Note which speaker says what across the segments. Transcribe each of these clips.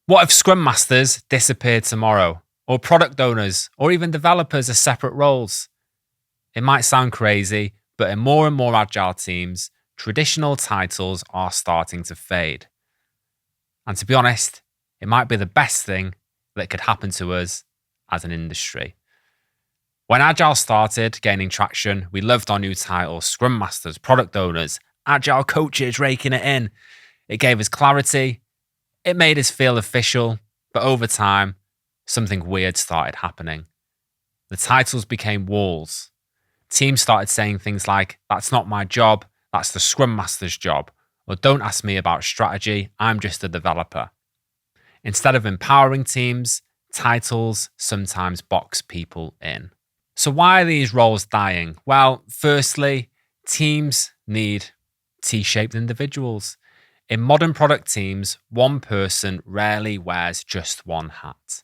Speaker 1: What if Scrum Masters disappeared tomorrow, or product owners, or even developers are separate roles? It might sound crazy, but in more and more agile teams, traditional titles are starting to fade. And to be honest, it might be the best thing that could happen to us as an industry. When Agile started gaining traction, we loved our new titles: Scrum Masters, Product Owners, Agile Coaches, raking it in. It gave us clarity. It made us feel official. But over time, something weird started happening. The titles became walls. Teams started saying things like, "That's not my job, that's the Scrum Master's job," or "Don't ask me about strategy, I'm just a developer." Instead of empowering teams, titles sometimes box people in. So why are these roles dying? Well, firstly, teams need T-shaped individuals. In modern product teams, one person rarely wears just one hat.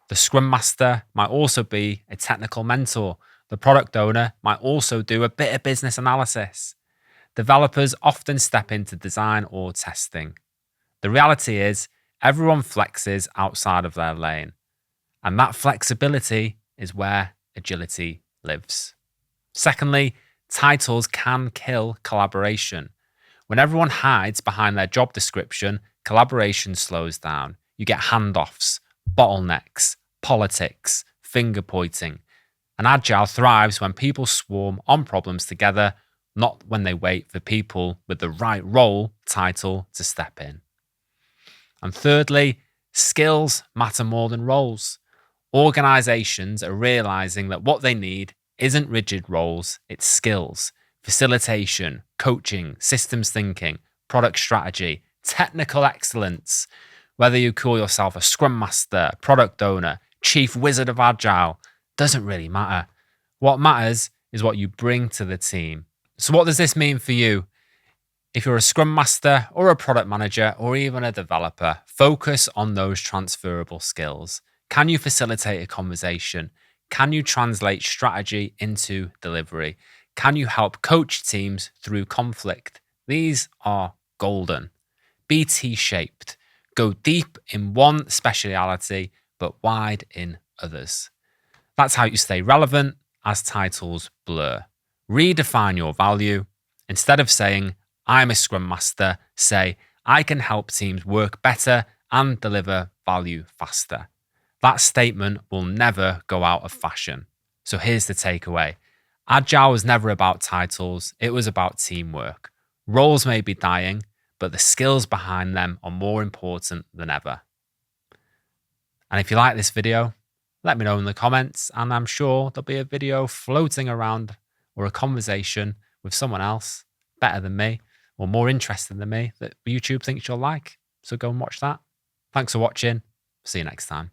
Speaker 1: The Scrum Master might also be a technical mentor. The product owner might also do a bit of business analysis. Developers often step into design or testing. The reality is, everyone flexes outside of their lane. And that flexibility is where agility lives. Secondly, titles can kill collaboration. When everyone hides behind their job description, collaboration slows down. You get handoffs, bottlenecks, politics, finger pointing. And Agile thrives when people swarm on problems together, not when they wait for people with the right role title to step in. And thirdly, skills matter more than roles. Organizations are realizing that what they need isn't rigid roles, it's skills: facilitation, coaching, systems thinking, product strategy, technical excellence. Whether you call yourself a Scrum Master, product owner, Chief Wizard of Agile, doesn't really matter. What matters is what you bring to the team. So what does this mean for you? If you're a Scrum Master or a product manager or even a developer, focus on those transferable skills. Can you facilitate a conversation? Can you translate strategy into delivery? Can you help coach teams through conflict? These are golden. Be T-shaped. Go deep in one speciality, but wide in others. That's how you stay relevant as titles blur. Redefine your value. Instead of saying, "I'm a Scrum Master," say, "I can help teams work better and deliver value faster." That statement will never go out of fashion. So here's the takeaway. Agile was never about titles, it was about teamwork. Roles may be dying, but the skills behind them are more important than ever. And if you like this video, let me know in the comments, and I'm sure there'll be a video floating around or a conversation with someone else better than me or more interested than me that YouTube thinks you'll like. So go and watch that. Thanks for watching. See you next time.